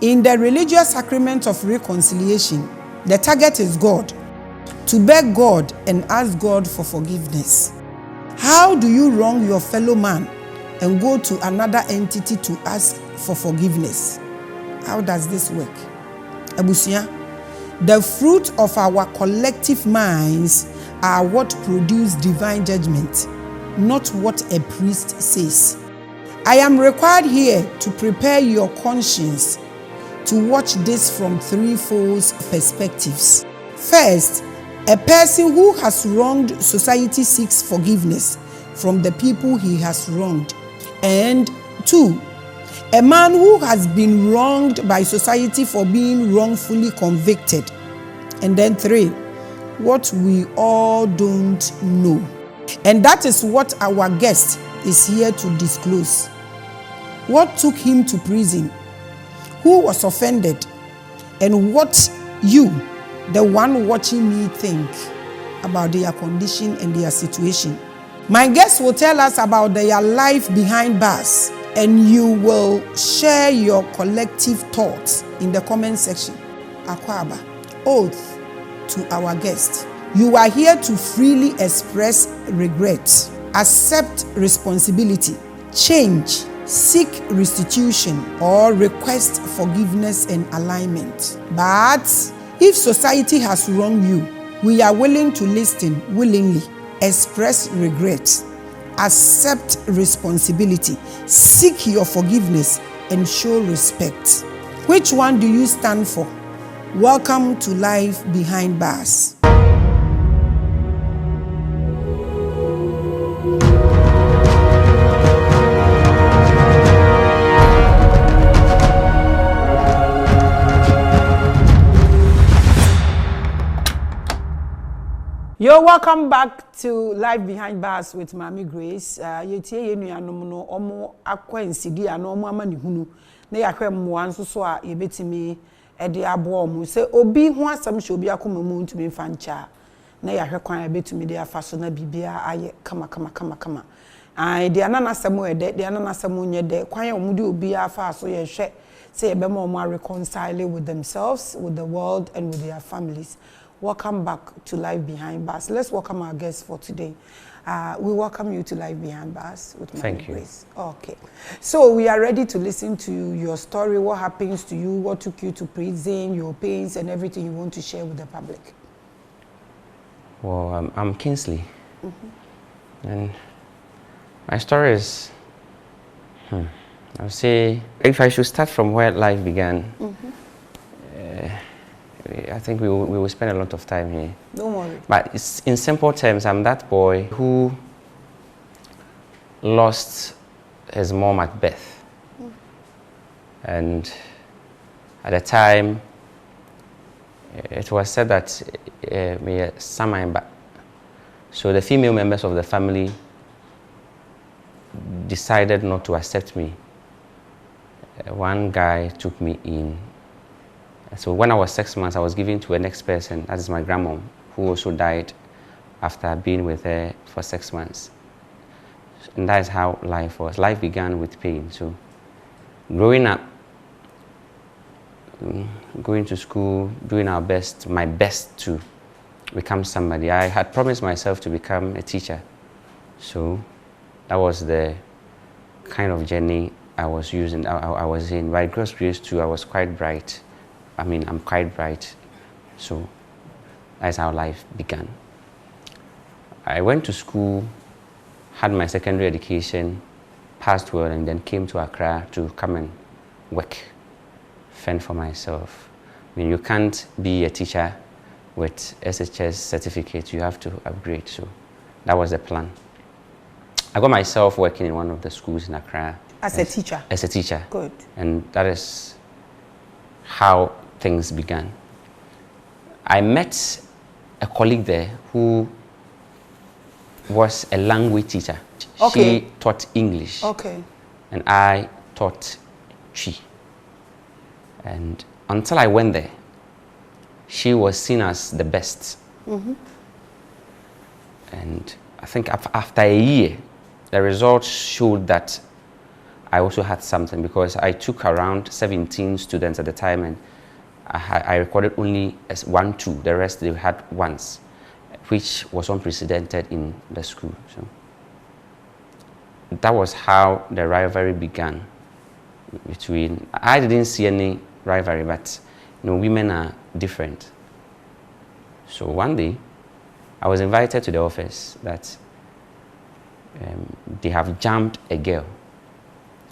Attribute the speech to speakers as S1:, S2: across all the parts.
S1: In the religious sacrament of reconciliation, the target is God, to beg God and ask God for forgiveness. How do you wrong your fellow man and go to another entity to ask for forgiveness? How does this work? Abusia, the fruit of our collective minds are what produce divine judgment, not what a priest says. I am required here to prepare your conscience to watch this from threefold perspectives. First, a person who has wronged society seeks forgiveness from the people he has wronged. And two, a man who has been wronged by society for being wrongfully convicted. And then three, what we all don't know. And that is what our guest is here to disclose. What took him to prison? Who was offended? And what you, the one watching me, think about their condition and their situation. My guests will tell us about their life behind bars, and you will share your collective thoughts in the comment section. Akwaba, oath to our guest. You are here to freely express regret, accept responsibility, change, seek restitution, or request forgiveness and alignment. But if society has wronged you, we are willing to listen willingly, express regret, accept responsibility, seek your forgiveness, and show respect. Which one do you stand for? Welcome to Life Behind Bars. You're welcome back to Life Behind Bars with Maame Grace. Yetie yenuanom no omo akwa nsidi ano omo amani hunu na yahwe mmoa nso so a yebetimi ede abo mu se obi ho asam hye obi akoma mu ntumi mfa ncha na yahwe kwan yebetumi de afa so na bibia aye kama de ananasam ede de ananasam nye de kwan ya omudi obi afa so yehwe se yebema omo reconcile with themselves, with the world, and with their families. Welcome back to Life Behind Bars. Let's welcome our guests for today. We welcome you to Life Behind Bars with Maame Grace. Okay. So we are ready to listen to your story, what happens to you, what took you to prison, your pains, and everything you want to share with the public.
S2: Well, I'm Kingsley. And my story is, I would say, if I should start from where life began, I think we will spend a lot of time here.
S1: Don't worry.
S2: But it's, in simple terms, I'm that boy who lost his mom at birth. And at the time, it was said that me Samamba. So the female members of the family decided not to accept me. One guy took me in. So when I was 6 months, I was given to a next person, that is my grandmom, who also died after being with her for 6 months. And that is how life was. Life began with pain. So growing up, going to school, doing our best, my best to become somebody. I had promised myself to become a teacher. So that was the kind of journey I was using. I was in. By God's grace too, I was quite bright. I'm quite bright, so that's how life began. I went to school, had my secondary education, passed well, and then came to Accra to come and work, fend for myself. You can't be a teacher with SHS certificate, you have to upgrade, so that was the plan. I got myself working in one of the schools in Accra.
S1: As a teacher?
S2: As a teacher.
S1: Good.
S2: And that is how things began. I met a colleague there who was a language teacher.
S1: Okay.
S2: She taught English.
S1: Okay.
S2: And I taught Chi. And until I went there, she was seen as the best. And I think after a year, the results showed that I also had something because I took around 17 students at the time, and I recorded only as 1, 2. The rest they had once, which was unprecedented in the school. So that was how the rivalry began between. I didn't see any rivalry, but women are different. So one day, I was invited to the office that they have jumped a girl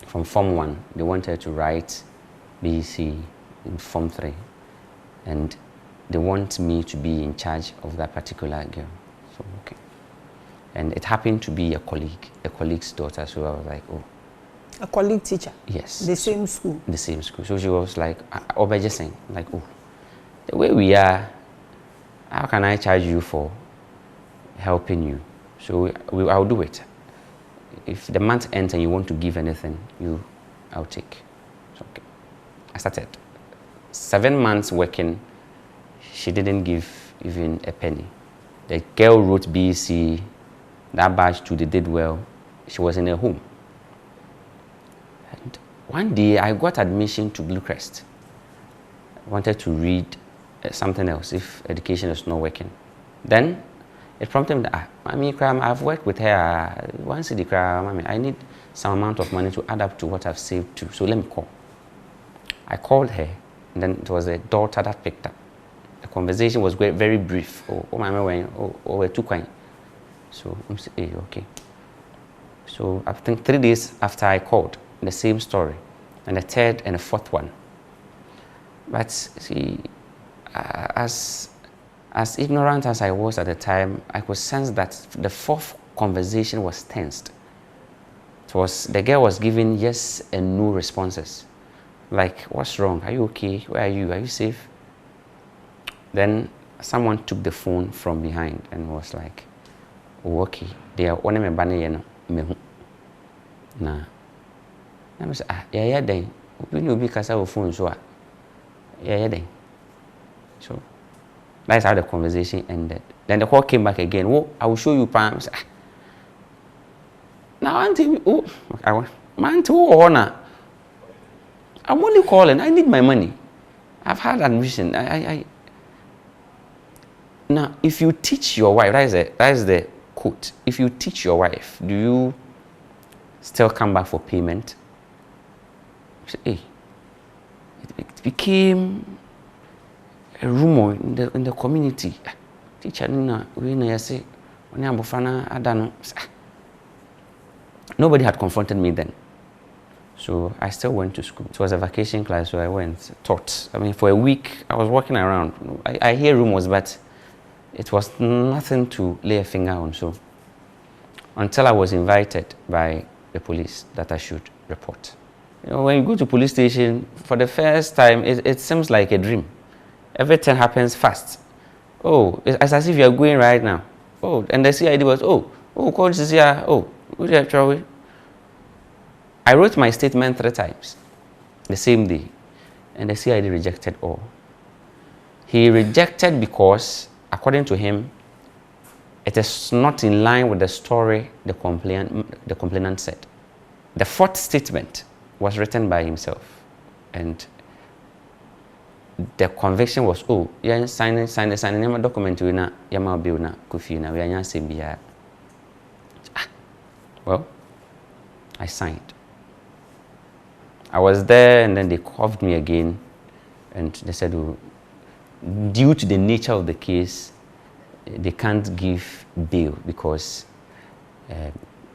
S2: from Form 1. They wanted to write BC in Form 3, and they want me to be in charge of that particular girl. So okay, and it happened to be a colleague's daughter. So I was like, oh,
S1: a colleague teacher.
S2: Yes,
S1: the same school.
S2: The same school. So she was like, obeying, like, oh, the way we are, how can I charge you for helping you? So I'll do it. If the month ends and you want to give anything, I'll take. So, okay. I started. 7 months working, she didn't give even a penny. The girl wrote BC, that batch too, they did well. She was in her home. And one day I got admission to Bluecrest. I wanted to read something else if education is not working. Then it prompted me that, Maame, I've worked with her once a day, Maame, I need some amount of money to add up to what I've saved too. So let me call. I called her, and then it was the daughter that picked up. The conversation was very brief. Oh, Maame, we're too quiet. So I'm saying, hey, okay. So I think 3 days after I called, the same story, and the third and the fourth one. But see, as ignorant as I was at the time, I could sense that the fourth conversation was tensed. The girl was giving yes and no responses. Like, what's wrong? Are you okay? Where are you? Are you safe? Then someone took the phone from behind and was like, oh, okay. They are on me banana mehu. Nah. I was yeah then. We know because our phone so yeah then. So that's how the conversation ended. Then the call came back again. Oh, I will show you palms. Now auntie, oh, I'm only calling. I need my money. I've had admission. Now, if you teach your wife, that is the quote. If you teach your wife, do you still come back for payment? Hey, it became a rumor in the community. Teacher, nobody had confronted me then. So I still went to school. It was a vacation class, so I went, taught. I mean, for a week, I was walking around. I hear rumors, but it was nothing to lay a finger on. So until I was invited by the police that I should report. When you go to police station, for the first time, it seems like a dream. Everything happens fast. Oh, it's as if you're going right now. Oh, and the CID was, call this here. Oh, who's your trouble? I wrote my statement 3 times the same day, and the CID rejected all. He rejected because, according to him, it is not in line with the story the complainant said. The 4th statement was written by himself, and the conviction was, sign a document na yama bill na kufi na we anya sembia. Well, I signed. I was there, and then they called me again, and they said, due to the nature of the case, they can't give bail because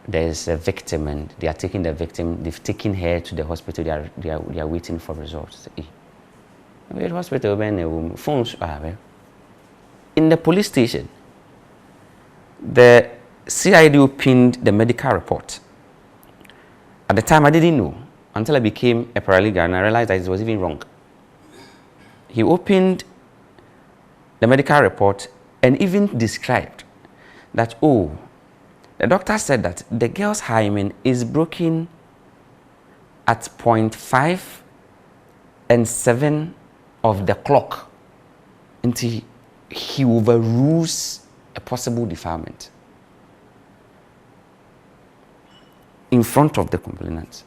S2: there's a victim, and they are taking the victim. They've taken her to the hospital. They are waiting for results. The hospital, phones. In the police station, the CID opened the medical report. At the time, I didn't know until I became a paralegal, and I realized that it was even wrong. He opened the medical report and even described that, the doctor said that the girl's hymen is broken at 0.5 and 7 of the clock until he overrules a possible defilement in front of the complainant.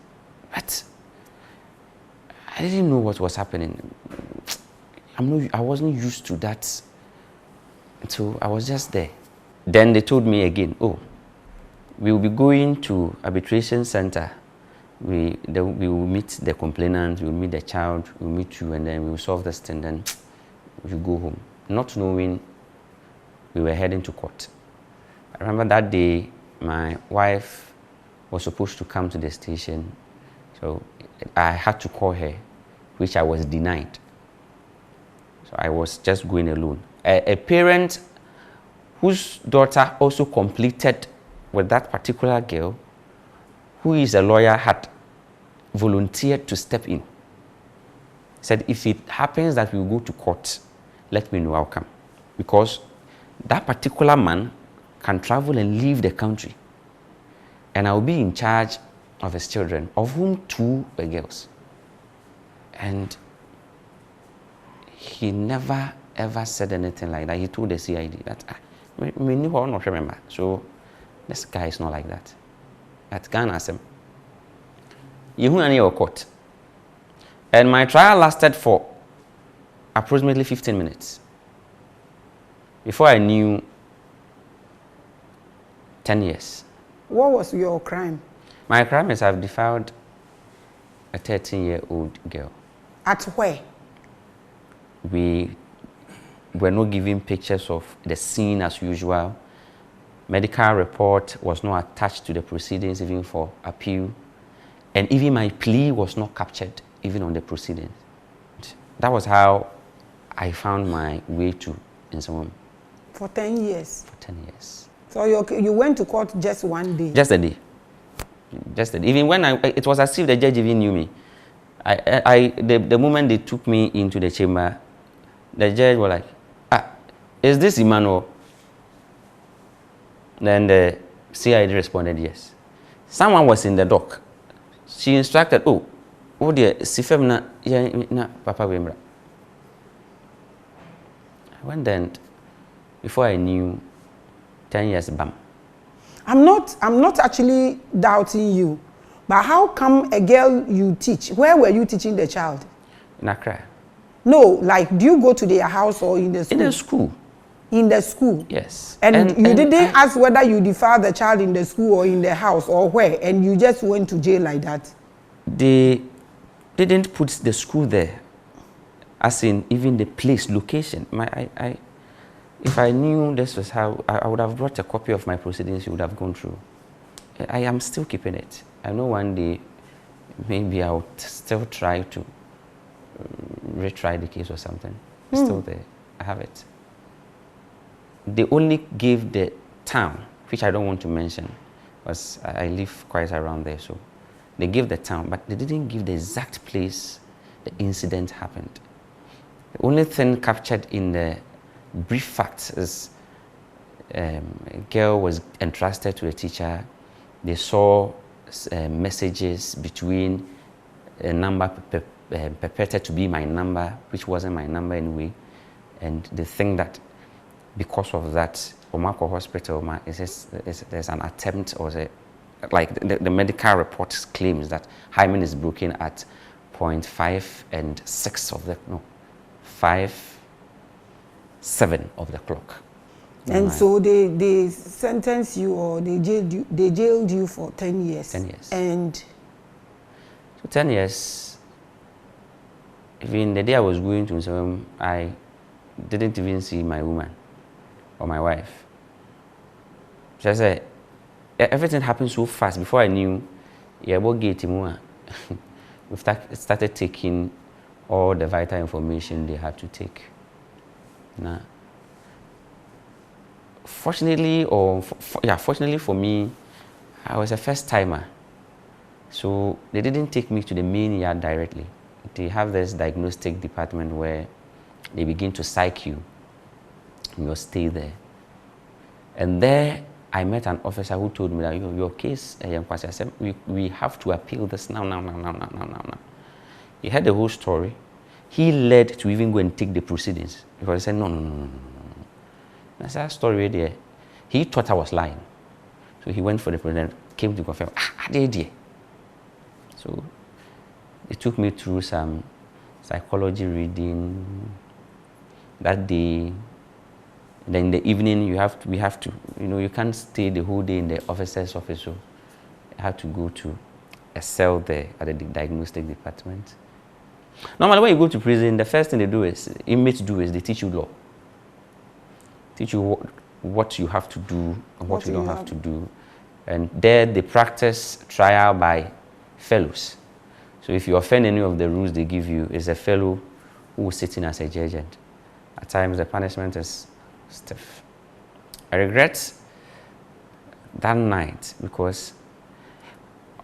S2: But I didn't know what was happening. I wasn't used to that. So I was just there. Then they told me again, oh, we will be going to arbitration center. We will meet the complainant, we will meet the child, we will meet you, and then we will solve this thing, then we will go home. Not knowing we were heading to court. I remember that day, my wife was supposed to come to the station, so I had to call her, which I was denied. So I was just going alone. A parent whose daughter also completed with that particular girl, who is a lawyer, had volunteered to step in. Said, if it happens that we will go to court, let me know, I'll come. Because that particular man can travel and leave the country. And I will be in charge of his children, of whom 2 were girls. And he never ever said anything like that. He told the CID that, we knew or not remember. So this guy is not like that. That Ghana asked him. You went to court. And my trial lasted for approximately 15 minutes. Before I knew, 10 years.
S1: What was your crime?
S2: My crime is I've defiled a 13-year-old girl.
S1: At where?
S2: We were not given pictures of the scene as usual. Medical report was not attached to the proceedings even for appeal. And even my plea was not captured even on the proceedings. That was how I found my way to S01.
S1: For 10 years?
S2: For 10 years.
S1: So you went to court just one day?
S2: Just a day. Just a day. Even when it was as if the judge even knew me. The moment they took me into the chamber, the judge was like, is this Emmanuel? Then the CID responded, yes. Someone was in the dock. She instructed, oh dear, Sifem na Papa Wembra. I went there, and before I knew, 10 years, bam.
S1: I'm not actually doubting you, but how come a girl you teach, where were you teaching the child?
S2: In Accra.
S1: No, like, do you go to their house or in the school?
S2: In the school.
S1: In the school?
S2: Yes.
S1: And you didn't ask whether you defiled the child in the school or in the house or where, and you just went to jail like that?
S2: They didn't put the school there, as in even the place, location. If I knew this was how, I would have brought a copy of my proceedings you would have gone through. I am still keeping it. I know one day, maybe I would still try to retry the case or something. It's still there. I have it. They only gave the town, which I don't want to mention, because I live quite around there, so they gave the town, but they didn't give the exact place the incident happened. The only thing captured in the brief facts is a girl was entrusted to a teacher. They saw messages between a number purported to be my number, which wasn't my number anyway, and they think that because of that, Omako Hospital, there's an attempt, or like the medical report claims that hymen is broken at 0.5 and 6 of the, no, 5, 7 of the clock.
S1: And so they sentenced you, or they jailed you for 10 years.
S2: 10 years.
S1: And
S2: so 10 years, even the day I was going to S01, I didn't even see my woman or my wife. She said, everything happened so fast. Before I knew, we started taking all the vital information they had to take. Now, fortunately for me, I was a first timer. So they didn't take me to the main yard directly. They have this diagnostic department where they begin to psych you. You'll stay there. And there I met an officer who told me that your case, I said, we have to appeal this now. He heard the whole story. He led to even go and take the proceedings, because he said, no. That's that story right there. He thought I was lying. So he went for the president, came to confirm, dear. So it took me through some psychology reading that day. Then in the evening, we have to, you can't stay the whole day in the officer's office. So I had to go to a cell there at the diagnostic department. Normally, when you go to prison, the first thing inmates do is they teach you law. Teach you what you have to do and what you don't have to do. And there they practice trial by fellows. So if you offend any of the rules they give you, it's a fellow who is sitting as a judge. And at times the punishment is stiff. I regret that night because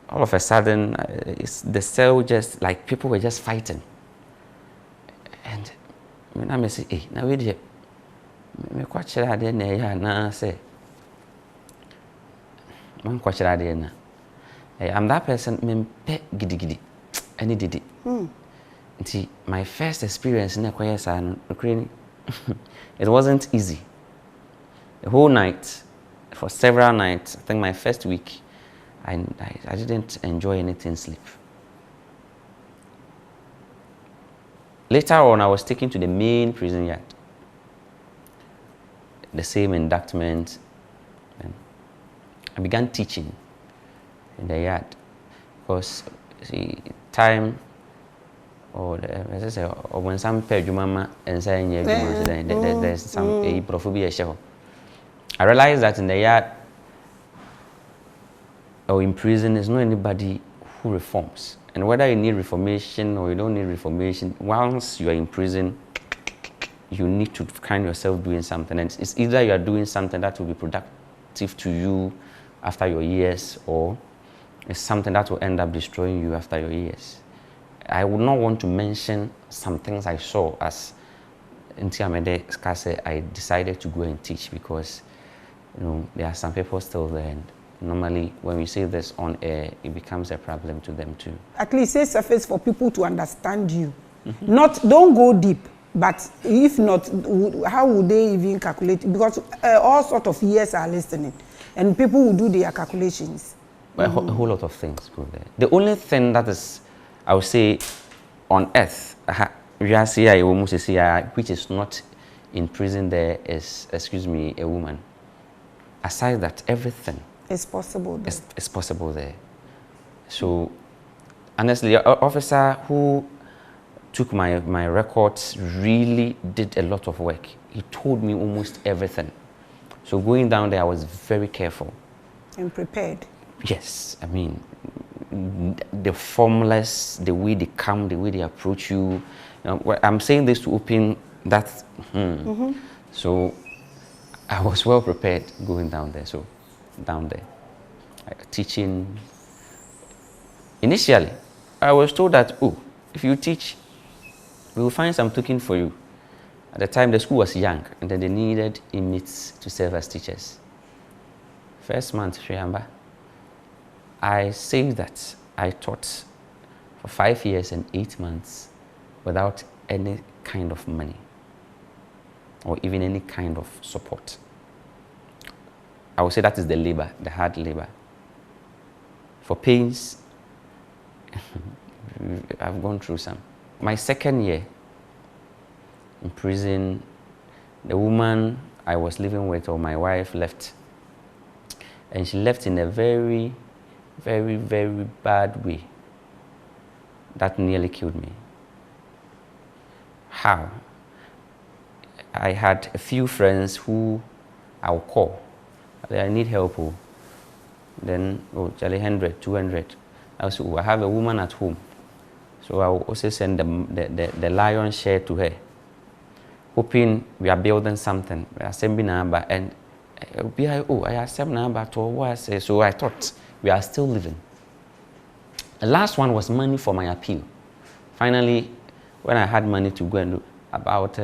S2: all of a sudden the cell just like people were just fighting. And when I say, hey, now wait here. Me kwachira de na ya na say man kwachira de na I'm that person me pe gidi any didi nti my first experience na kwaya sa no it wasn't easy. The whole night, for several nights, I think my first week I didn't enjoy anything sleep. Later on, I was taken to the main prison yard. The same inductment, and I began teaching in the yard because see time or as I say or when some mama and saying there's some prophobia show. I realized that in the yard or in prison there's not anybody who reforms, and whether you need reformation or you don't need reformation, once you are in prison you need to find yourself doing something, and it's either you are doing something that will be productive to you after your years, or it's something that will end up destroying you after your years. I would not want to mention some things I saw as I decided to go and teach because there are some people still there, and normally when we say this on air it becomes a problem to them too. At least
S1: say surface for people to understand you. Don't go deep. But if not, how would they even calculate? Because all sorts of years are listening, and people will do their calculations.
S2: A whole lot of things go there. The only thing that is, I would say, on earth, which is not in prison there is, a woman. Aside that, everything
S1: is possible there.
S2: It's possible there. So, honestly, an officer who took my records really did a lot of work. He told me almost everything. So going down there, I was very careful.
S1: And prepared.
S2: Yes, I mean, the formulas, the way they come, the way they approach you. I'm saying this to open that. So I was well prepared going down there. So down there, teaching. Initially, I was told that, if you teach, we will find some token for you. At the time, the school was young, and then they needed inmates to serve as teachers. First month, remember, I say that I taught for 5 years and 8 months without any kind of money or even any kind of support. I would say that is the labor, the hard labor. For pains, I've gone through some. My second year in prison, the woman I was living with, or my wife, left. And she left in a very, very, very bad way. That nearly killed me. How? I had a few friends who I'll call. I need help. Then, Charlie, 100, 200. I said, I have a woman at home. So I will also send the lion's share to her, hoping we are building something. We are sending number, and I accept number to what I say. So I thought we are still living. The last one was money for my appeal. Finally, when I had money to go and do about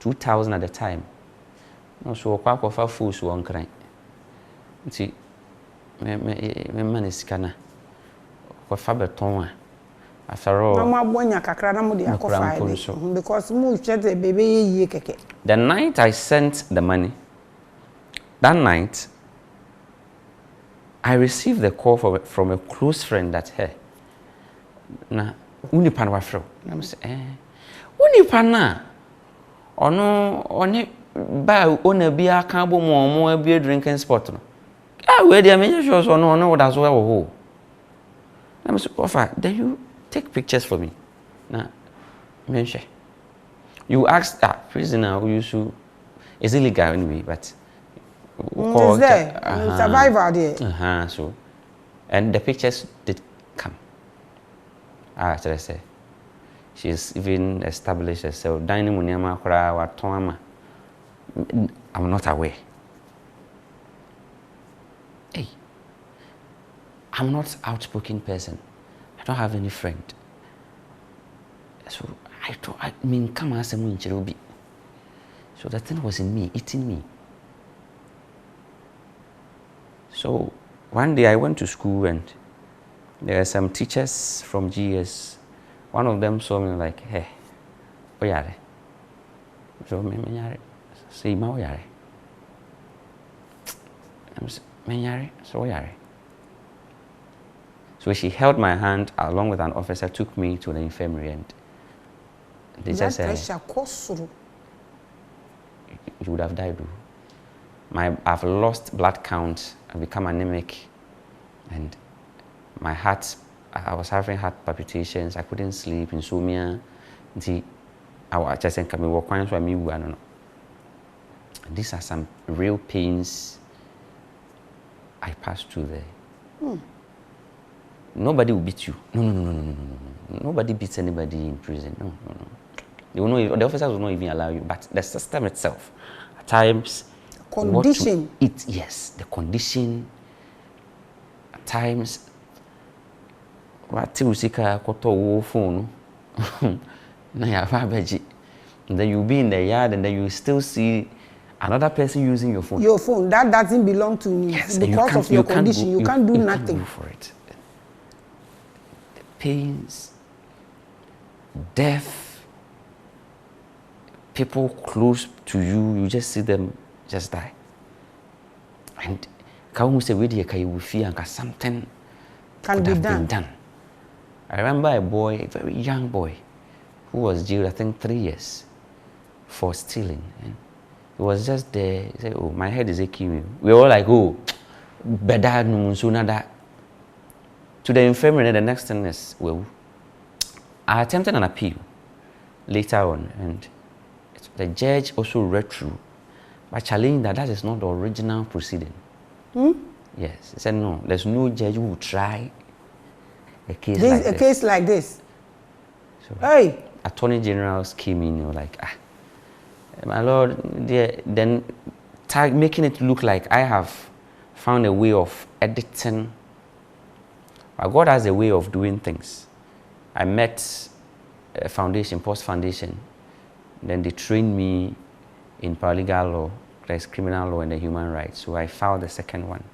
S2: 2,000 at the time. No, so I offer food so on crying. See, me money is kana. Offer beton. After all,
S1: because
S2: the night I sent the money, that night I received the call from a close friend that, hey, na uni pan wa fro na me say uni pan na ono one ba ona bia kan bo mo bia drinking spot no we dey me sure so no wo da so wo ho na me say offer then you take pictures for me na me share you ask prisoner who you should it's illegal anyway but
S1: is there survivor there
S2: so and the pictures did come should I say she's even established herself dining muniama kura wa tonama I'm not aware hey I'm not outspoken person I don't have any friend so I mean come as a munchirobi so that thing was in me eating me. So one day I went to school and there are some teachers from GES. One of them saw me like, hey, oyare. So me yare. Say ma oyare. I'm me yare. So oyare. So she held my hand along with an officer, took me to the infirmary and they just said, you would have died. I've lost blood count, I've become anemic, and my heart, I was having heart palpitations, I couldn't sleep, insomnia. I was just saying, can we walk on? So I don't know. These are some real pains I passed through there. Nobody will beat you. No. Nobody beats anybody in prison. No. They will not, the officers will not even allow you, but the system itself, at times,
S1: condition.
S2: What to eat, yes, the condition. At times, what you see, phone, and then you'll be in the yard, and then you still see another person using your phone.
S1: Your phone that doesn't belong to you.
S2: Yes,
S1: because of your condition. You can't do nothing.
S2: Can't go for it. The pains, death. People close to you, you just see them just die. And something
S1: can be done.
S2: I remember a boy, a very young boy, who was jailed, I think 3 years for stealing. And he was just there. He said, oh, my head is aching me. We were all like, oh, better no sooner that. To the infirmary, the next thing is, well, I attempted an appeal later on, and the judge also read through, but challenged that is not the original proceeding. Yes, he said no. There's no judge who will try a case
S1: like this.
S2: So,
S1: hey,
S2: attorney generals came in, like, my lord, then making it look like I have found a way of editing. But God has a way of doing things. I met a foundation, post-foundation. Then they trained me in paralegal law, there's criminal law and the human rights. So I filed the second one.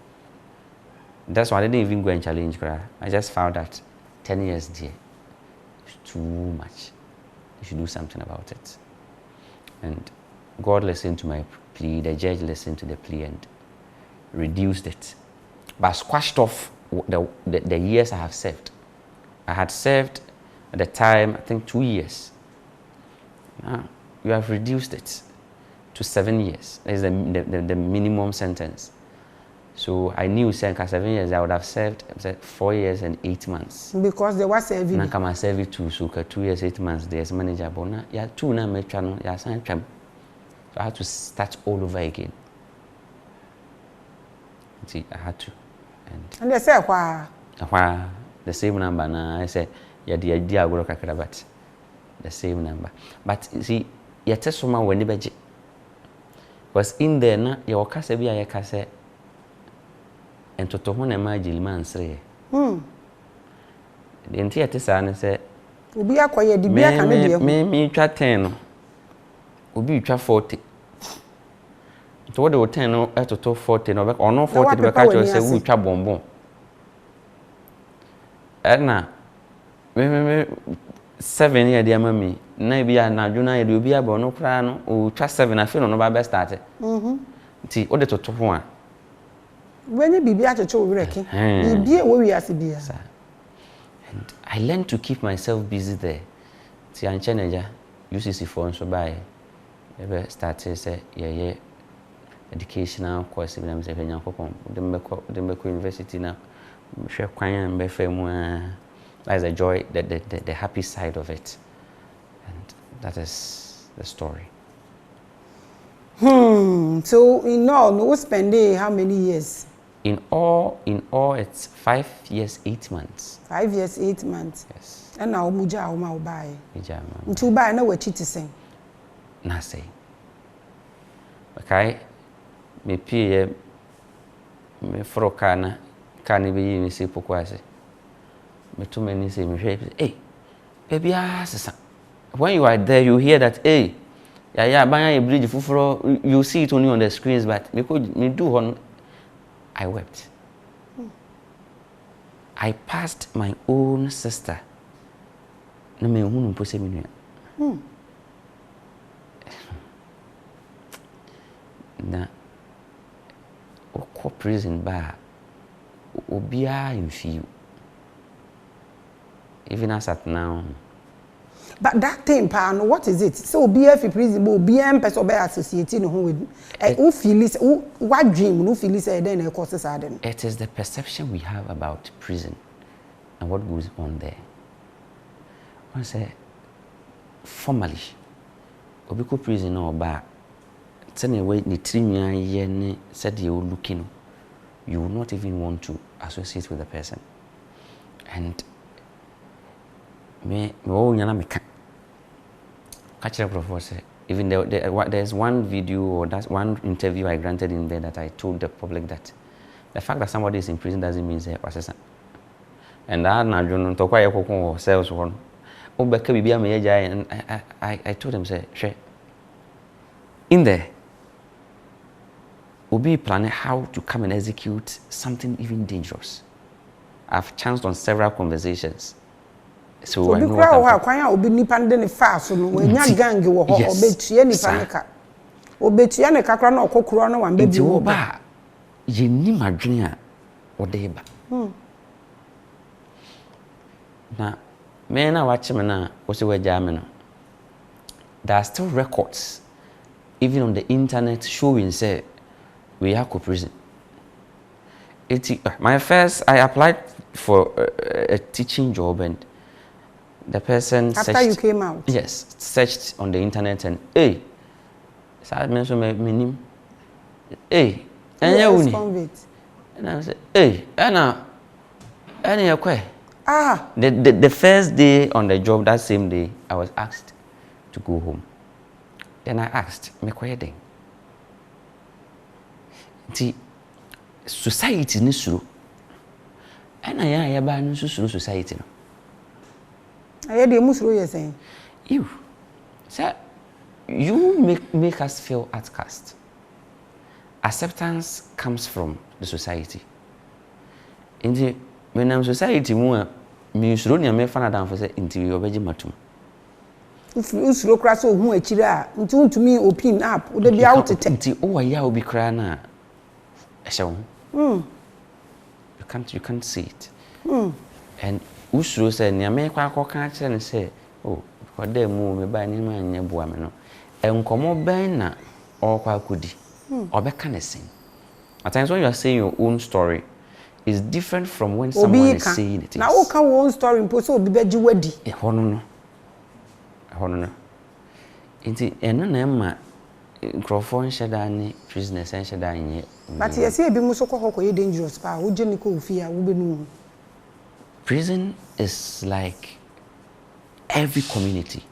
S2: That's why I didn't even go and challenge. I just found that 10 years dear, it's too much. You should do something about it. And God listened to my plea, the judge listened to the plea and reduced it. But squashed off the years I have served. I had served at the time, I think 2 years. Now, you have reduced it to 7 years. That is the minimum sentence. So I knew 7 years I would have served 4 years and 8 months.
S1: Because they were serving.
S2: Now come serve it too. So 2 years, 8 months. There's manageable. Now yeah, 2 now make channel. Yeah, so I had to start all over again. See, I had to.
S1: And they said, wow.
S2: The same number now. I said, yeah, the idea I work but the same number. But see, you tell someone when they because in there na you kase bi aye kase entoto ho na ma jilima ansre the enti ete sa na say
S1: obi akoye di bia kan de
S2: me twa 10 no obi twa 40 to what the 10 no etoto 40 no be ono 40 be ka cho say we twa bonbon na me 7 year dia mami na bia na dwuna ye de obi aba no kra no o twa 7 afi no ba be start ti o de toto ho a
S1: when bibia cheche o breki bibia wo wi ase bia
S2: And I learned to keep myself busy there. See, I'm Cheneja, UCC phone so by ever started say yeah educational course in the university now. That's the joy, the happy side of it, and that is the story.
S1: So in all, no spending how many years?
S2: In all, it's 5 years, 8 months.
S1: 5 years, 8 months.
S2: Yes.
S1: And now muja o ma buy.
S2: Muja.
S1: Until buy na we chiti sing.
S2: Na say. Okay. Me pie me frokana kani be yi me se pokwase. Me to many say me hwe, hey, baby sesa. When you are there, you hear that, hey, banya bridge fufuro, you see it only on the screens, but me do on. I wept. I passed my own sister. Na me hunu mpose me nua. Na o prison ba obia in feel. Even as at now.
S1: But that thing, pan, what is it? So obia fi prison, obia person be associated no with who feel is what dream no feel is then e cause sadden.
S2: It is the perception we have about prison and what goes on there. I say formally obiko prison or ba tell way ni trimia ye ne said you looking, you will not even want to associate with the person. And me nyana me catch up professor. Even there's one video or that's one interview I granted in there that I told the public that the fact that somebody is in prison doesn't mean say was. And that na jono to kwa yekoko sales one. Obeka bibia me yagya, and I told him say, "She in there will be planning how to come and execute something even dangerous." I've chanced on several conversations. So I know what
S1: kwanya obi nipa ndene fa so no wanya gang wo ho obetua nipa neka obetua neka kra na okokoro na wan baby wo
S2: ba ye ni madwene a ode ba na me na wache me na wo se wagya me no. There are still records even on the internet showing say we are prison. My first, I applied for a teaching job, and the person
S1: after
S2: searched,
S1: you came out,
S2: yes, searched on the internet and hey, so I mentioned my name, hey, and you, and I said, hey, Anna, the first day on the job, that same day, I was asked to go home. Then I asked, me quiet. The society ni suru, and I ba no suru society no.
S1: I dey musuru you saying.
S2: You, sir, you make us feel outcast. Acceptance comes from the society. In the when I'm society mu me suru ni me fana dan for say inti we obeji matum.
S1: Usuro kra so hu akire a nti untumi open up o de bia wotete.
S2: Inti o ya obi kra na you can't see it. And usuro say ni me kwa kan kire ne say oh because dem mu me ba ni ma anya boa me no enkomo ben na o kwa kudi obeka ne sen. At times when you are saying your own story is different from when someone is saying it.
S1: Na o ka your own story mpo so obi beji wadi
S2: e hono no inti eno na ma microphone sheda ni business and sheda nye.
S1: But you see, be muso ko dangerous pa. Wo jeni ko ofia wo benu.
S2: Prison is like every community.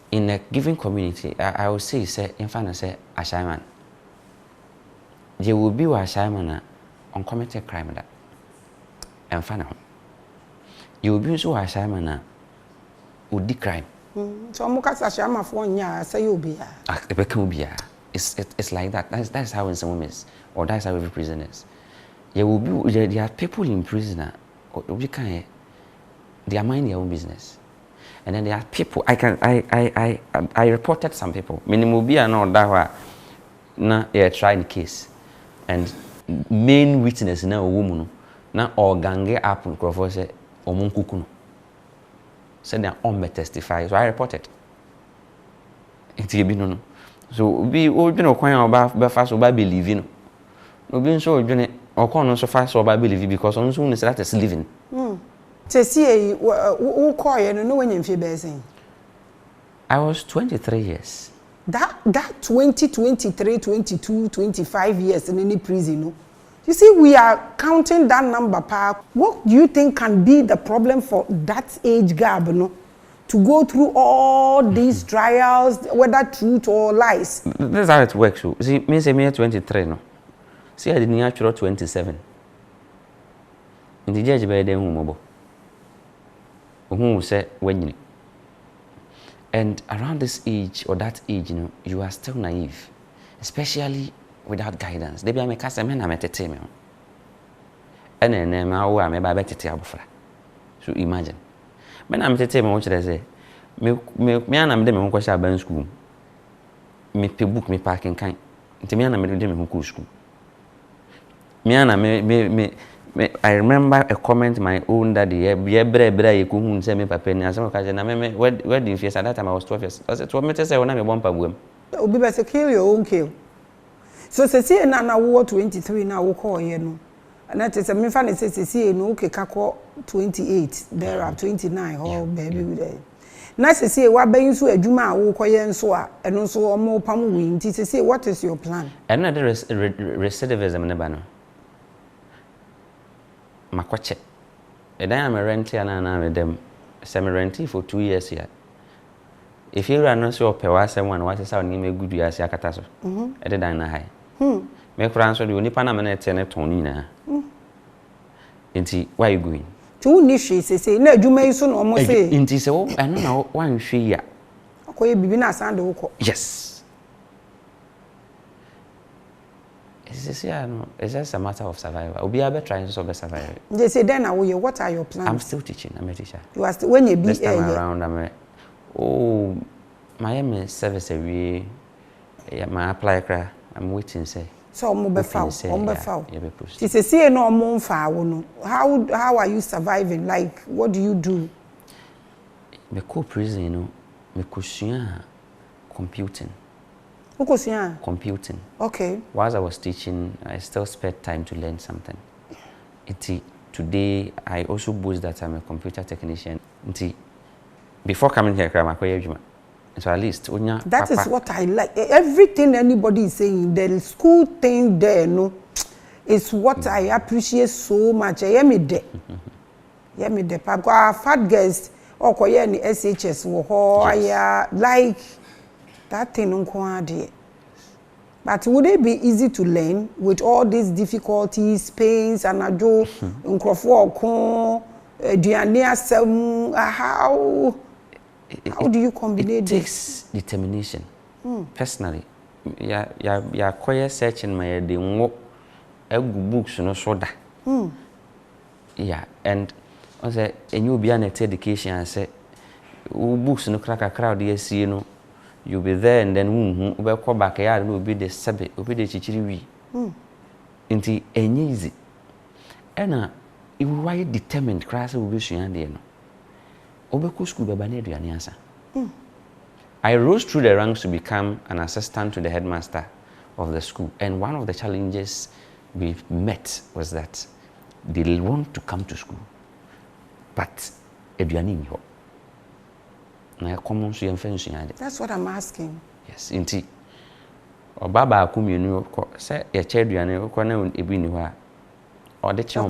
S2: In a given community, I would say in fact say ashaiman. There will be ashaiman on committed crime that. And fact you will be so ashaiman would di crime.
S1: So mukasa ashaiman for nya say you be
S2: ya. It's like that. That's how someone is, or that's how every prison is. There are people in prison they are minding their own business, and then there are people. I reported some people. Minimum be no that na they are trying case, and main witness na a woman na organge up nkrofo say omun kuku no said they on testify, so I reported it be no so be odwene kwan oba fast oba believe no obi nso odwene okon no so fast oba believe because on so that is living
S1: see who call you no when you feel
S2: I was 23 years.
S1: That 20, 23, 22, 25 years in any prison, no? You see, we are counting that number, pa. What do you think can be the problem for that age gap, no? To go through all these trials, whether truth or lies?
S2: That's how it works. So. See, me say me 23, no? See, I didn't actually 27. In the judge by the home, who said when you. And around this age or that age, you know, you are still naive, especially without guidance. They be a me kasa me na me tete me. Ene ne ma wo a me ba be tete abofra. So imagine. Me na me tete me wo kire say me ana me de me ho kwasha ban school. Me pe book me parking kan. Nti me ana me de me ho ko school. Me ana me I remember a comment my own daddy, ye ku hu say me papa ni asem ka je na me wedding feast at that time I was 12 years. I said 12 me say wona me bompa buam.
S1: Obi be say kill your own kill. So say na wo 23 na wo call here no. Na te say me fa ne say no okay ka call 28 there are 29 oh baby with there. Na say wa ban so adwuma a wo koye nso a eno nso omo pam wi nti say what is your plan?
S2: And the recidivism ne ba no. Makwache. And I am a renter and I am them semi-renty for 2 years here. If you are not so per someone, what is our name a good year, Siakataso? I did I high. Make answer the only Panama tenant Tonina. Inti, why are you going?
S1: Two niches say, no, you may soon almost say.
S2: Inti, so I don't know one she ya.
S1: Okay, Bibina Sando.
S2: Yes. It's just a matter of survival. We'll be trying to survive.
S1: They say, then what are your plans?
S2: I'm still teaching. I'm a teacher.
S1: You are still, when you be
S2: this time around, my service away. My apply cry. I'm waiting. Say.
S1: So, foul. It's a say no more foul. How are you surviving? Like, what do you do?
S2: Me co-prison, you know, me co computing. Computing.
S1: Okay.
S2: Whilst I was teaching, I still spent time to learn something. Today, I also boast that I'm a computer technician. Before coming here, so at least
S1: that is what I like. Everything anybody is saying, the school thing there, no, is what I appreciate so much. I hear me there. Hear me there. Our fat guys, or SHS, like. That thing but would it be easy to learn with all these difficulties, pains, and how do you combine this?
S2: It takes determination. Personally, yeah, quiet searching my head. Books, no soda. Yeah, and I say, and you be an education. I say, books no crack a crowd. Yes, you know. You'll be there and then we'll come back here and we'll be the sabbath, we'll be the chichiri. Into easy. And if we are determined, class will be soon there. Obeku school be bane aduane asa. I rose through the ranks to become an assistant to the headmaster of the school. And one of the challenges we met was that they want to come to school, but aduane ni ho.
S1: That's what I'm asking.
S2: Yes, indeed. Or Baba Kumunu say a children or the child.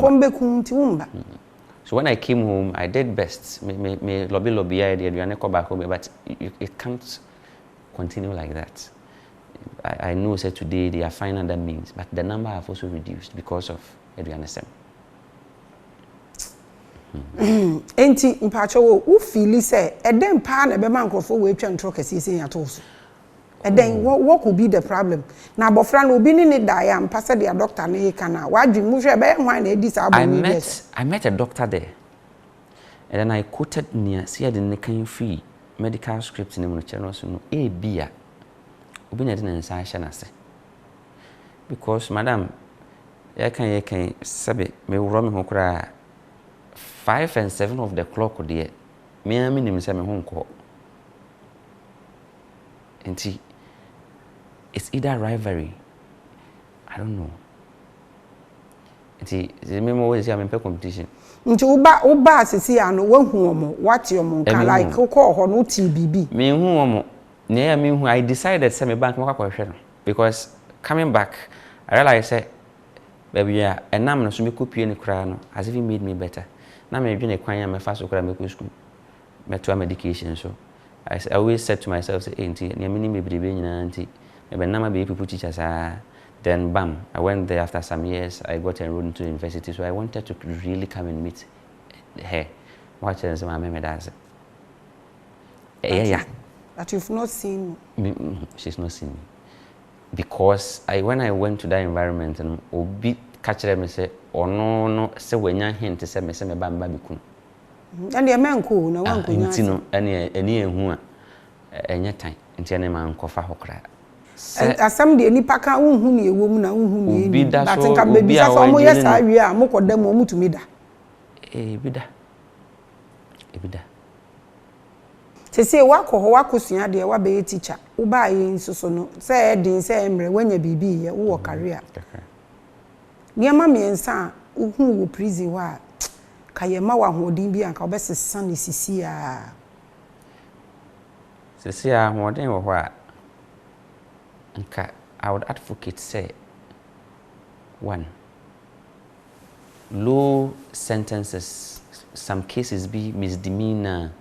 S2: So when I came home, I did best. Me lobby idea, you back home, but it can't continue like that. I know that today they are finding other means, but the number have also reduced because of Adrianism.
S1: Enti mpacho wo feel say eden pa na be man krofo we twa ntro kase sen yato so eden what could be the problem na abofra na obi ni ne da ya mpasa de doctor na he kana wadwi mu hwe be hwan na edi sa aboni.
S2: I met a doctor there, and then I quoted near see the ne kan free medical script in the channel so no e bia obi na de na nsa hye na se because madam You can sabe me wura me ho kra 5 and 7 of the clock there. Me am nim say me ho nko. Enti it's either rivalry. I don't know. Enti me mo we say am competition.
S1: Nti uba asisi ano wahu omo wati omo kan like ko ho no ti bibi.
S2: Me hu omo. Na me hu I decided say me bank mo kwakwa hwe no because coming back I realized say baby yeah enam no so me kopie ni kra no has even made me better. Na me dwene kwan ya me fa so kra me ko school. Me to medication so I always said to myself say enti na me ni me bribe nyina enti me be nama be people teachers then bam I went there after some years I got enrolled into university so I wanted to really come and meet her. Watch and say Maame does. Yeah.
S1: That you've not seen
S2: me, she's not seen me. Because when I went to that environment and obi catch them say oh no say wenya hint say me bamba biku
S1: and the man ko na wan ko nya
S2: ntino eni ehu a enya tan nti ene man kofa hokra
S1: asam de nipa ka unhu ne ewo mu na unhu ne
S2: ni
S1: that nka baby sa so mo yes awie a mo kodam mo mutumi da
S2: ebida
S1: sese wakoho wakosua de wa be teacher wo ba ye nsoso no say edin say emre wanya bibi ye wo career niama miensa uhu wo prison wa kayema wa hodin bi anka obesesa ne sisi a
S2: hodin wo ho a nka I would advocate say 1 low sentences, some cases be misdemeanor,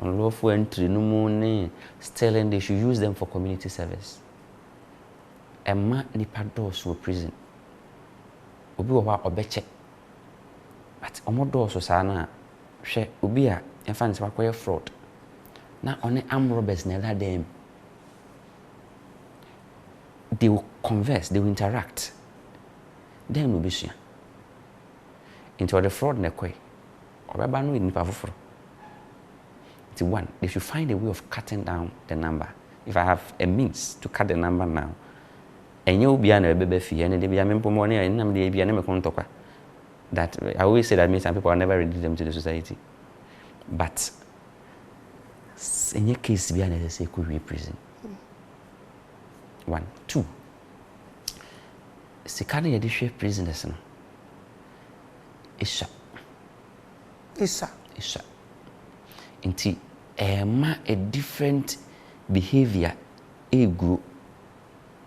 S2: unlawful entry, no money, stealing. They should use them for community service. Emma nipa doors were prison. Obi wa obeche. But omo doors so na hwe obi a emfa ne se fraud. Na one armed robbers na that them. They will converse, they will interact. Then will be sure. Into the fraud na kwe. Obeba no nipa foforo. It's 1. They should find a way of cutting down the number. If I have a means to cut the number now, and you be an baby fee, and they be a member money, and I'm the be that I always say that means some people are never ready them to the society. But in your case, be an say could be prison. 1, 2. Sikana yedishwe prisoners no. Isha. Inti ma a different behavior e group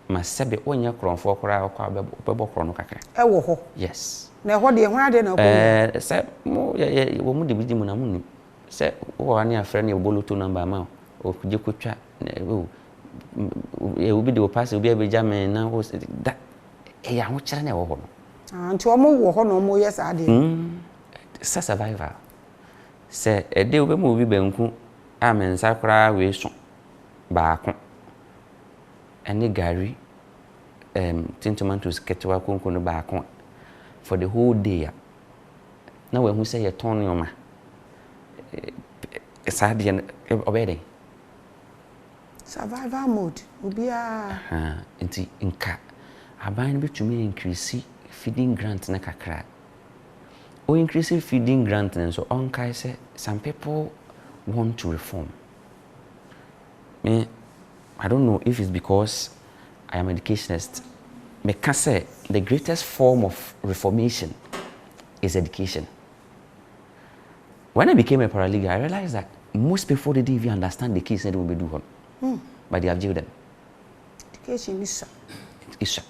S2: masebe onya kronfo kora akwa bebo krono kakra
S1: wo ho
S2: yes
S1: na ho de ho ade na ko
S2: se mo ye wo mu de bidi mu na mu se wo ani afre na eboluto number ma o kuje kotwa e obi de o pass obi abeja me na wo da e ya ho kire na wo ho no
S1: nti o mo wo ho no mo yes ade
S2: se survivor se ede obi mu obi banku amensa kora we so baako ene gari tin tomatoes ketwa konko no baako for the whole day na we hu say ye ton yoma saade obede
S1: survival mode obia
S2: nti nka aban betumi increase feeding grant na kakra o increase feeding grant and so on kai say some people want to reform. Me, I don't know if it's because I am an educationist. Me can say the greatest form of reformation is education. When I became a paralegal, I realized that most people didn't even understand the case that we do on, but they have jailed them.
S1: Education is
S2: Isha.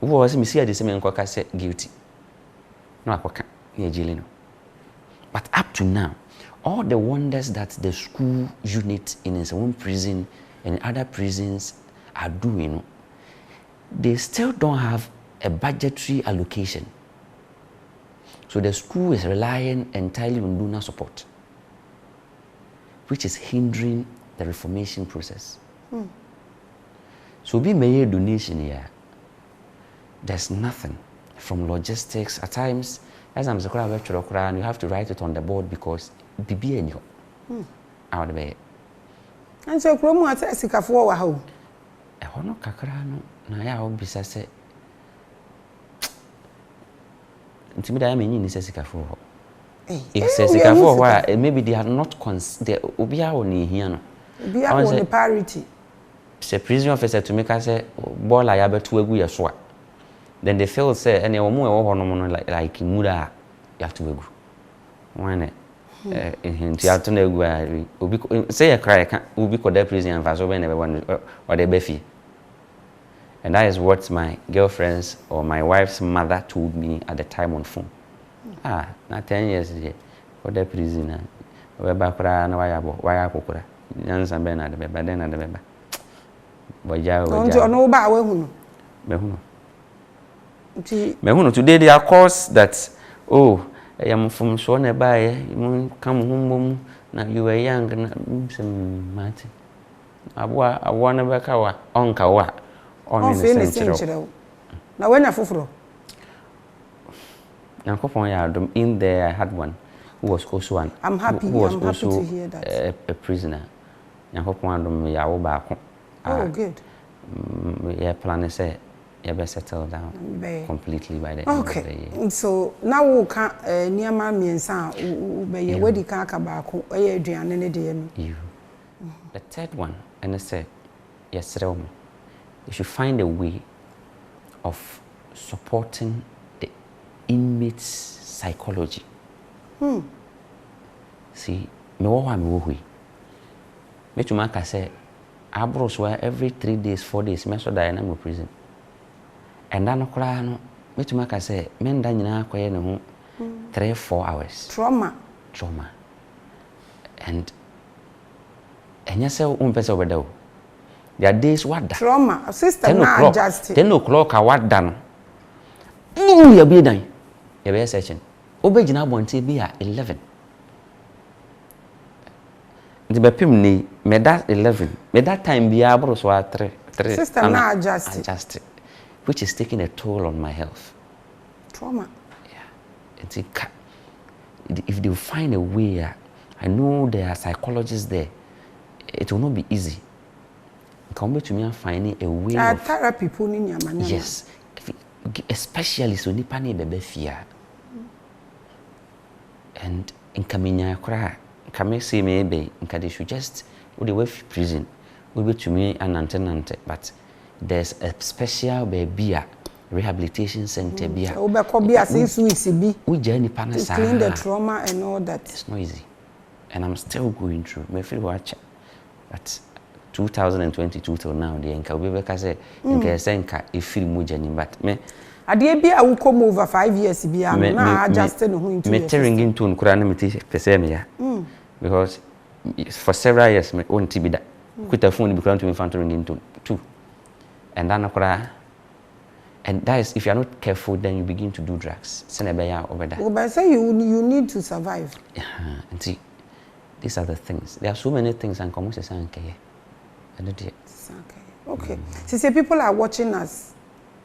S2: Who was me see the same and say guilty. No, I can't. Jailing. But up to now, all the wonders that the school unit in its own prison and other prisons are doing, they still don't have a budgetary allocation. So the school is relying entirely on donor support, which is hindering the reformation process. So be made donation here. There's nothing from logistics. At times, as I'm saying, you have to write it on the board because bibi enyo out be
S1: and so kromu ata sikafo wa ha o
S2: e hono kakra no na ya obisa se Intimida I mean ni sika for. If sika for why maybe they are not consider obi a oni hia no.
S1: Obi a oni parity.
S2: Say prison officer to make us say ball ya betu egu ye so a. Then they feel say any omo e wo ho no like muda you have to egu. Why nti ato na egu a obi say you cry can obi ko that prison and so be never one or the befi. And that is what my girlfriend's or my wife's mother told me at the time on phone. Na 10 years ago for the prison we ba kura na waya kokura nyansa be na de beba den na de beba boja
S1: no ba we hunu
S2: me hunu today they are calls that I am from so na ba ye come home na you were young na some Martin abua na be ka wa onka wa on in the
S1: na when afufuro
S2: in there I had one who was also one.
S1: I'm happy to hear that.
S2: A prisoner. Oh,
S1: good.
S2: Yeah, plan say you better settle down completely by the end of the year.
S1: So now we can near Maame and be where the car kabako
S2: The third one, and I said, yes, you should find a way of supporting the inmates' psychology. See, me to make say, I bros were every 3 days, 4 days, me so die in prison. And then no, me to make say, men dan na akoye ne ho 3-4 hours.
S1: Trauma.
S2: And you say, person over there. There are days what that.
S1: Trauma. Sister na adjust.
S2: 10 o'clock I what done. You be done. You be session. Obejina bonte be at 11. The bepim ni me that 11. Me that time be able so at 3.
S1: Sister na adjust.
S2: Which is taking a toll on my health.
S1: Trauma.
S2: Yeah. If they find a way, I know there are psychologists there. It will not be easy. Come to me and finding a way of
S1: therapy pulling your man.
S2: Yes. Especially so nipa ni bebe fear. And in Kaminya cry, Kame say maybe in they should just would away prison. Will be to me and nante, but there's a special baby rehabilitation center be we journey partners
S1: clean the trauma and all that.
S2: It's not easy. And I'm still going through. Me feel watch. But 2022 till now, the enka we be say enka senka e feel mu journey but me
S1: ade bia we come over 5 years bia na adjust no ho into
S2: me ringing tone kura na me ti pese me ya because for several years me on ti bi da kuta phone bi kura to me fan ringing tone too and then kura and that is if you are not careful then you begin to do drugs sene be ya over there.
S1: Well, but say you need to survive.
S2: And see these are the things. There are so many things and come say sanke
S1: okay. See, people are watching us.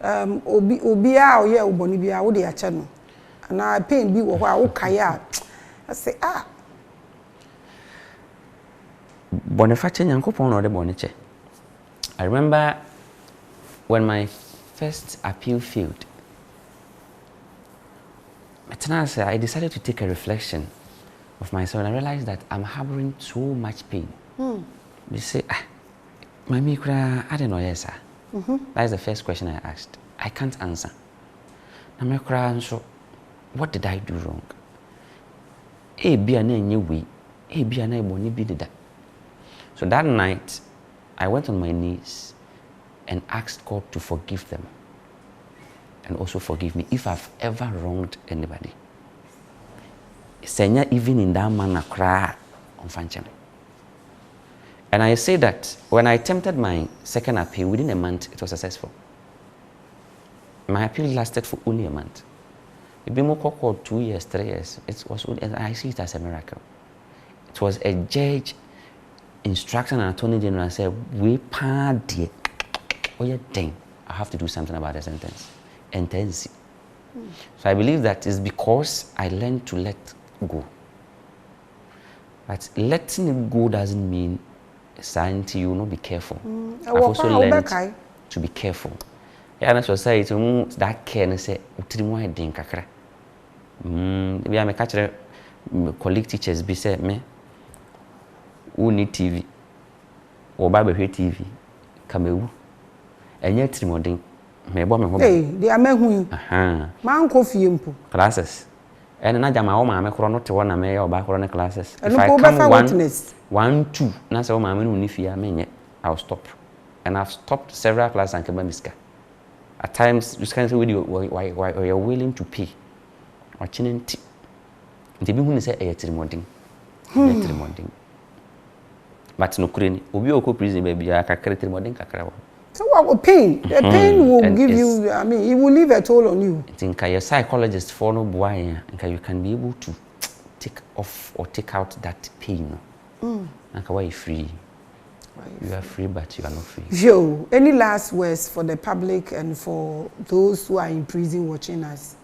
S1: Obia or yeah, Ubonibia, what they are channel. And I pain be what I say,
S2: Boniface Yankopon or the Bonice. I remember when my first appeal failed. I decided to take a reflection of myself and I realized that I'm harboring so much pain. They say, Mami, I don't know, yes, sir. That is the first question I asked. I can't answer. So, what did I do wrong? So that night, I went on my knees and asked God to forgive them and also forgive me if I've ever wronged anybody. Even in that manner, cry on function. And I say that when I attempted my second appeal, within a month, it was successful. My appeal lasted for only a month. It been more called 2 years, 3 years. It was, and I see it as a miracle. It was a judge instruction and attorney general said, we pardon. Oh yeah, dang, I have to do something about the sentence. Intense. So I believe that is because I learned to let go. But letting it go doesn't mean sanity, you will not be careful. I've also learned to be careful. Yeah, and society, that care and say, We are catching colleague teachers be said me who need TV or Bible TV come and yet Trimoding me bomb me.
S1: Hey, they are men who man coffee impo
S2: classes. And another my Maame chrono to one Maame or back on classes.
S1: If I come
S2: 1, 2, na say Maame no nifia menye, I'll stop. And I've stopped several classes and keba miska. At times you can say why you're willing to pay. Or chinenti. Nti bi hu ni say e Trimoding. Trimoding. But no kreni, obi oko prison baby akakere Trimoding kakra wo.
S1: So what pain? The pain will give you, I mean, it will leave a toll on you.
S2: I think your psychologist for no boy, you can be able to take off or take out that pain. And why you free? You are free, but you are not free.
S1: Joe, any last words for the public and for those who are in prison watching us?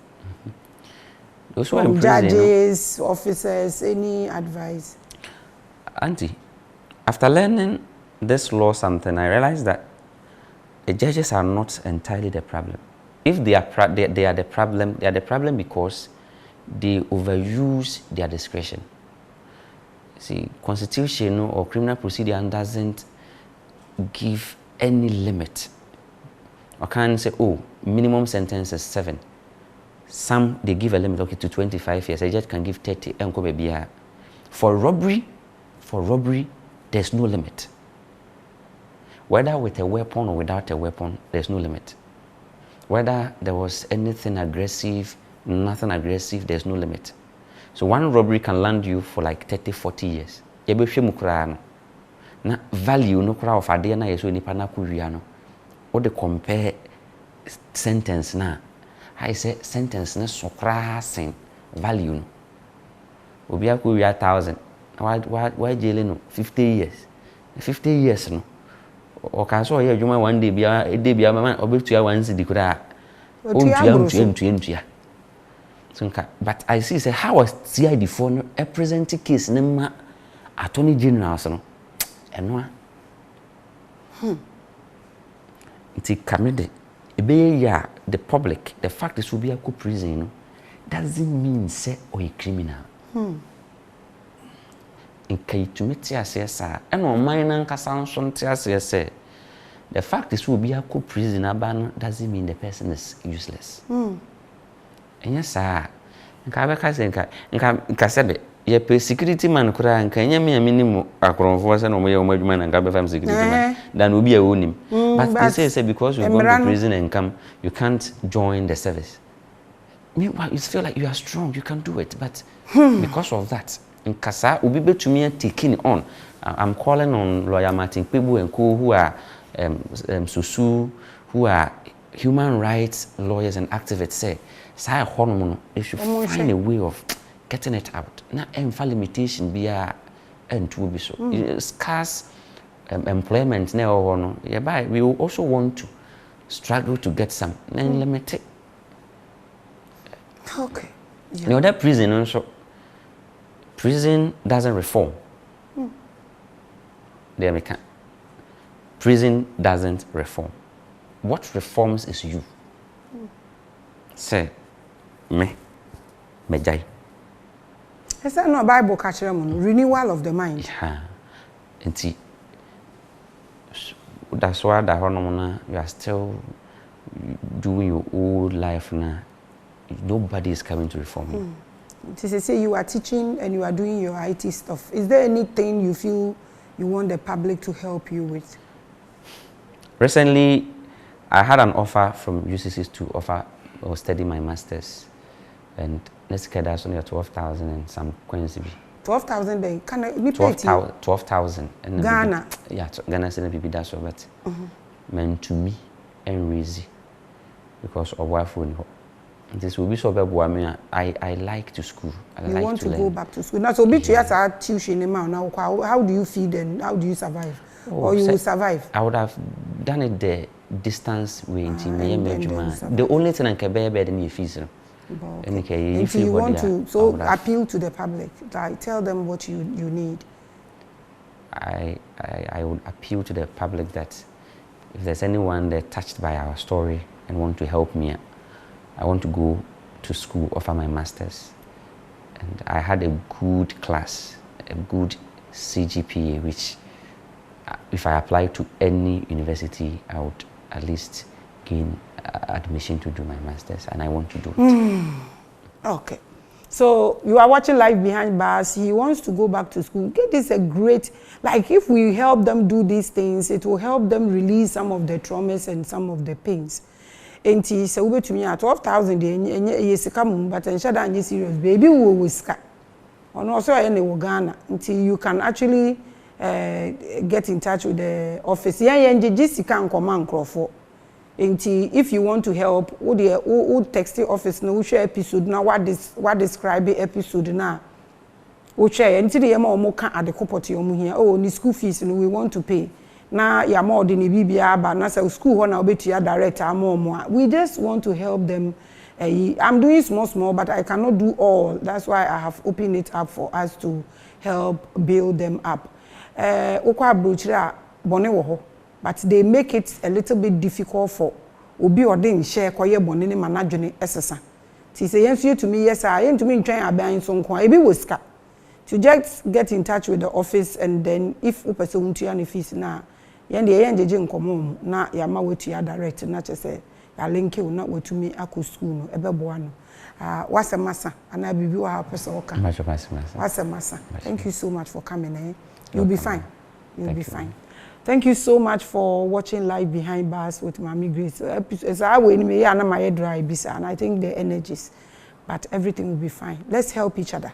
S2: Those who are in prison,
S1: judges, officers, any advice?
S2: Auntie, after learning this law something, I realized that the judges are not entirely the problem. If they are the problem because they overuse their discretion. See, constitution or criminal procedure doesn't give any limit. I can't say, oh, minimum sentence is 7. Some they give a limit, okay, to 25 years. A judge can give 30. For robbery, there's no limit. Whether with a weapon or without a weapon, there's no limit. Whether there was anything aggressive, nothing aggressive, there's no limit. So one robbery can land you for like 30, 40 years. Na value no kura of ade na yeso nipa na kuwia no. O de compare sentence na. I say sentence na so kura sen value no. Obi akuwia 1,000. Why jail no 50 years. 50 years no. O ka so ye adwuma one day bia a day bia mama obetua one cedi kura ontua so but I see say how was CID for no a present case nema attorney general so no eno it kamede ebe ya the public the fact is will be a prison no doesn't mean say or a criminal in kaitumeti asesa eno man nan kasa nso nte asese the fact is will be a prison abano doesn't mean the person is useless and yes sir nka be ka se nka sebe ye pe security man kura nka nya me minimum akronfo se no mo ye o adwuma na nka be fam security man dan obi a wonim but they say because you've gone to prison and come you can't join the service. Meanwhile you feel like you are strong, you can do it, but because of that nkasa obi betumi taking on. I'm calling on lawyer Martin Kpebu and co who are Susu, who are human rights lawyers and activists say they should find a way of getting it out. Na emfa limitation bia entu bi so. Scarce employment na no. We will also want to struggle to get some. Then limit it.
S1: Okay.
S2: You know that prison also. Prison doesn't reform. The American prison doesn't reform. What reforms is you. Say, me jai.
S1: Is that not Bible catcher renewal of the mind?
S2: Yeah. And that's why you are still doing your old life now. Nobody is coming to reform you.
S1: To say you are teaching and you are doing your IT stuff. Is there anything you feel you want the public to help you with?
S2: Recently, I had an offer from UCC to offer or study my masters, and let's get that's only 12,000 and some coins.
S1: 12,000 then can I
S2: 12,000 and
S1: Ghana.
S2: Yeah, Ghana send people that's all, but meant to me and easy because of wife phone. This will be so bad. I like to school. I like
S1: want to
S2: learn.
S1: go back to school. Now, so be yes, I tuition now. How do you feed and how do you survive? Or you will survive?
S2: I would have done it the distance way into the only thing I can bear better than your fees.
S1: Okay. If you want to appeal to the public, like tell them what you need.
S2: I would appeal to the public that if there's anyone that touched by our story and want to help me, I want to go to school, offer my master's. And I had a good class, a good CGPA, which if I apply to any university, I would at least gain admission to do my master's, and I want to do it.
S1: Okay. So you are watching Life Behind Bars. He wants to go back to school. This is a great, like if we help them do these things, it will help them release some of the traumas and some of the pains. And he said, "We to me at 12,000 yes come, but and shada and serious baby we will ska." And also any Ghana until you can actually get in touch with the office. Yeah, just can command Crawford. If you want to help, would text the office no share episode now what describe the episode now. We share until the more can at the corporate here. Oh, ni school fees we want to pay. Now ya more than a BBA, but now school one I'll be to your director more. We just want to help them. I'm doing small, but I cannot do all. That's why I have opened it up for us to help build them up. Okwa brochira bone wo. But they make it a little bit difficult for obi odin share koye bone ne manadwene esesa. Ti say yensu to me yes I yen to me ntwen aban so nko ebi woska. To just get in touch with the office, and then if upese untu an fees na yen de yen jeje nkomo na ya ma wetu ya direct na che say ya link you na wetu me akọ school no ebeboa no. Wasemasa ana bibi wa pese oka. Wasemasa. Thank you so much for coming. You'll be fine. You'll be fine. Thank you so much for watching Life Behind Bars with Maame Grace. As I win me, I am my dry bisa, and I think the energies, but everything will be fine. Let's help each other.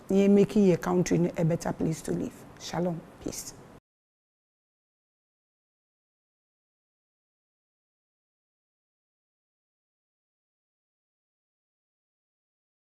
S1: You're making your country a better place to live. Shalom. Peace.